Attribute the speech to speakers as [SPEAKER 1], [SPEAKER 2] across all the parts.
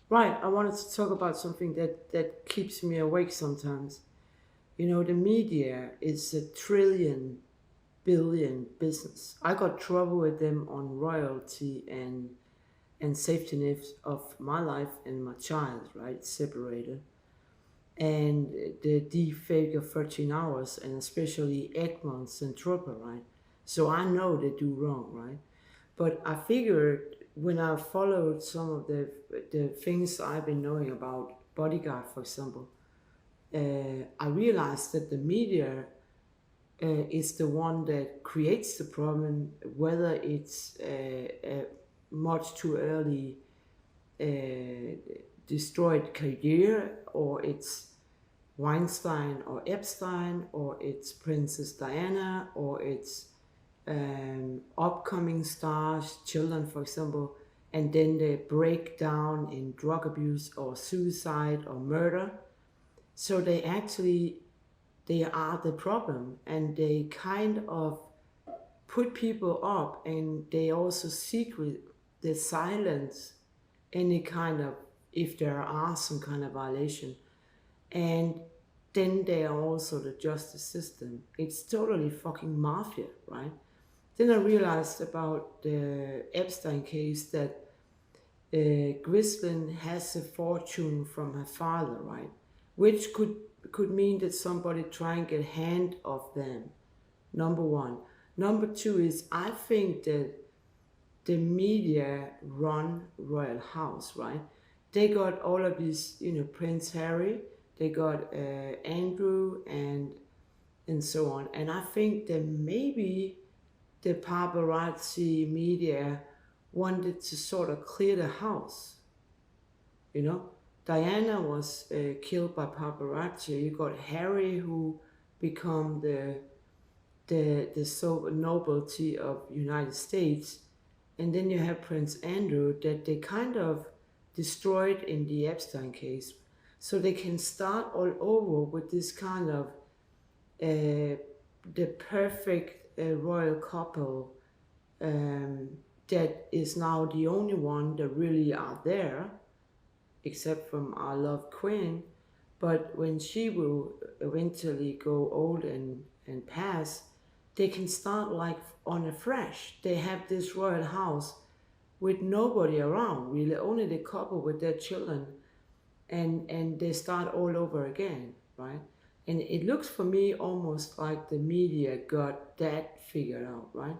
[SPEAKER 1] Right, I wanted to talk about something that keeps me awake sometimes. You know, the media is a trillion billion business. I got trouble with them on royalty and safety nets of my life and my child, right? Separated. And the deep of 13 hours, and especially Egmonts and Trooper, right? So I know they do wrong, right? But I figured when I followed some of the things I've been knowing about Bodyguard, for example, I realized that the media is the one that creates the problem, whether it's much too early destroyed career, or it's Weinstein or Epstein, or it's Princess Diana, or it's upcoming stars, children, for example, and then they break down in drug abuse or suicide or murder. So they are the problem, and they kind of put people up, and they also secret the silence any kind of, if there are some kind of violation. And then there are also the justice system. It's totally fucking mafia, right? Then I realized about the Epstein case that Ghislaine has a fortune from her father, right? Which could mean that somebody try and get hand of them. Number one. Number two is I think that the media run royal house, right? They got all of these, Prince Harry, they got Andrew, and so on. And I think that maybe the paparazzi media wanted to sort of clear the house. You know, Diana was killed by paparazzi. You got Harry, who become the so nobility of United States, and then you have Prince Andrew that they kind of destroyed in the Epstein case, so they can start all over with this kind of the perfect royal couple that is now the only one that really are there, except from our loved Queen. But when she will eventually go old and pass, they can start like on a fresh. They have this royal house with nobody around, really, only the couple with their children, and they start all over again, right? And it looks for me almost like the media got that figured out, right?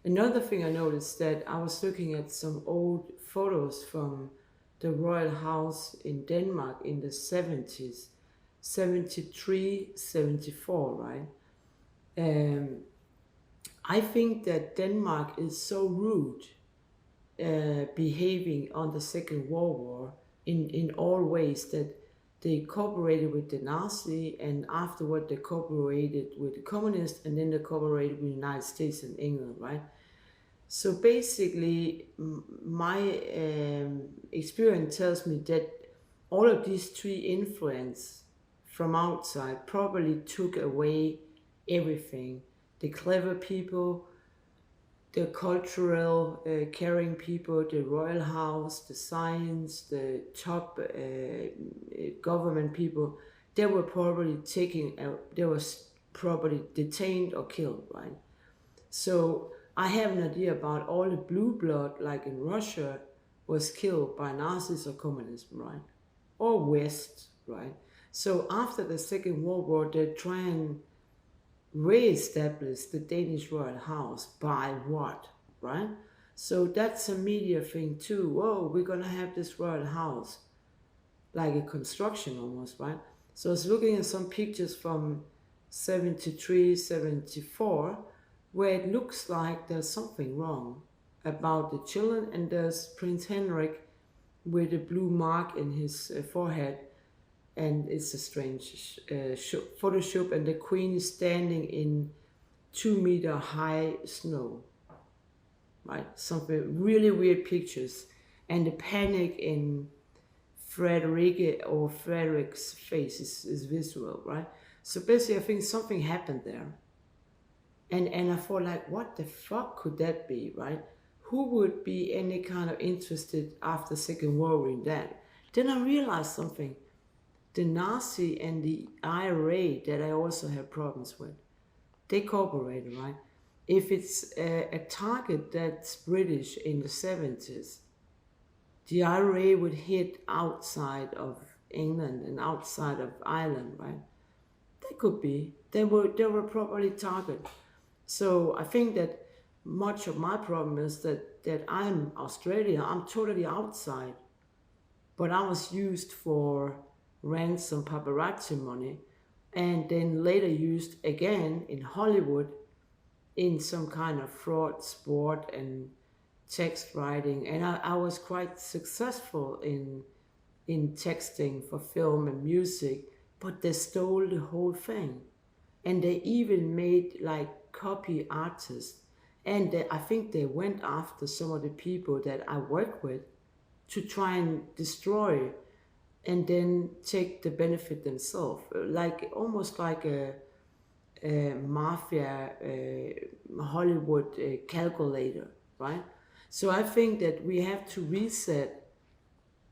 [SPEAKER 1] Another thing I noticed that I was looking at some old photos from the royal house in Denmark in the 70s, 73, 74, right? Um, I think that Denmark is so rude behaving on the Second World War in all ways that they cooperated with the Nazi, and afterward they cooperated with the communists, and then they cooperated with the United States and England, right? So basically, my experience tells me that all of these three influence from outside probably took away everything. The clever people, the cultural caring people, the royal house, the science, the top government people, they were probably they was probably detained or killed, right? So I have an idea about all the blue blood, like in Russia, was killed by Nazis or communism, right? Or West, right? So after the Second World War, they try and re-establish the Danish royal house by what, right? So that's a media thing too. Oh, we're gonna have this royal house, like a construction almost, right? So I was looking at some pictures from 73, 74, where it looks like there's something wrong about the children, and there's Prince Henrik with a blue mark in his forehead, and it's a strange photo shoot, and the queen is standing in 2 meter high snow, right? Something really weird pictures, and the panic in Frederic's face is visual, right? So basically, I think something happened there, and I thought like, what the fuck could that be, right? Who would be any kind of interested after Second World War in that? Then I realized something. The Nazi and the IRA that I also have problems with, they cooperated, right? If it's a target that's British in the 70s, the IRA would hit outside of England and outside of Ireland, right? They could be. They were probably targeted. So I think that much of my problem is that I'm Australia. I'm totally outside, but I was used for ransom paparazzi money, and then later used again in Hollywood in some kind of fraud sport and text writing. And I was quite successful in texting for film and music, but they stole the whole thing. And they even made like copy artists. And I think they went after some of the people that I work with to try and destroy and then take the benefit themselves, like almost like a mafia Hollywood calculator, right? So I think that we have to reset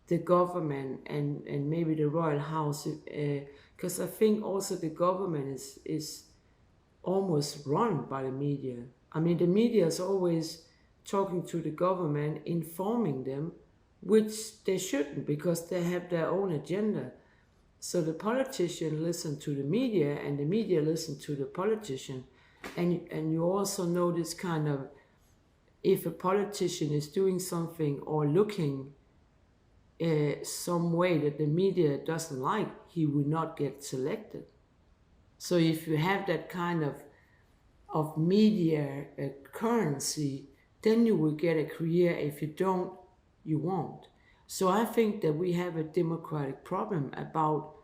[SPEAKER 1] the government and maybe the royal house, because I think also the government is almost run by the media. I mean, the media is always talking to the government, informing them, which they shouldn't because they have their own agenda. So the politician listen to the media and the media listen to the politician. And you also know this kind of, if a politician is doing something or looking some way that the media doesn't like, he will not get selected. So if you have that kind of media currency, then you will get a career. If you don't, you won't. So I think that we have a democratic problem about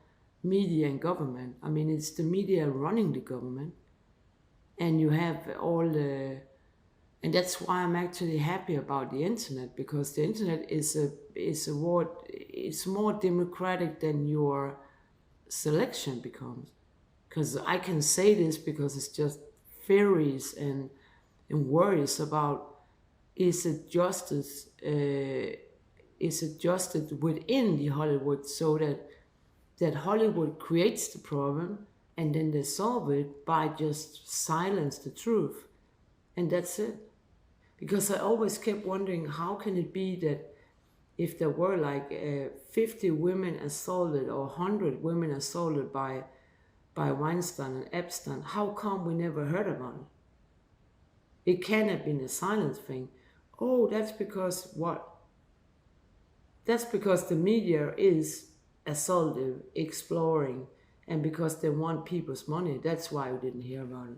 [SPEAKER 1] media and government. I mean, it's the media running the government, and you have all the, and that's why I'm actually happy about the internet, because the internet is a word, it's more democratic than your selection becomes. Because I can say this because it's just theories and worries about, is it justice is adjusted within the Hollywood, so that Hollywood creates the problem and then they solve it by just silence the truth, and that's it. Because I always kept wondering, how can it be that if there were like 50 women assaulted or 100 women assaulted by Weinstein and Epstein, how come we never heard about it? It can't have been a silent thing. Oh, that's because what? That's because the media is assaultive, exploring, and because they want people's money. That's why we didn't hear about it.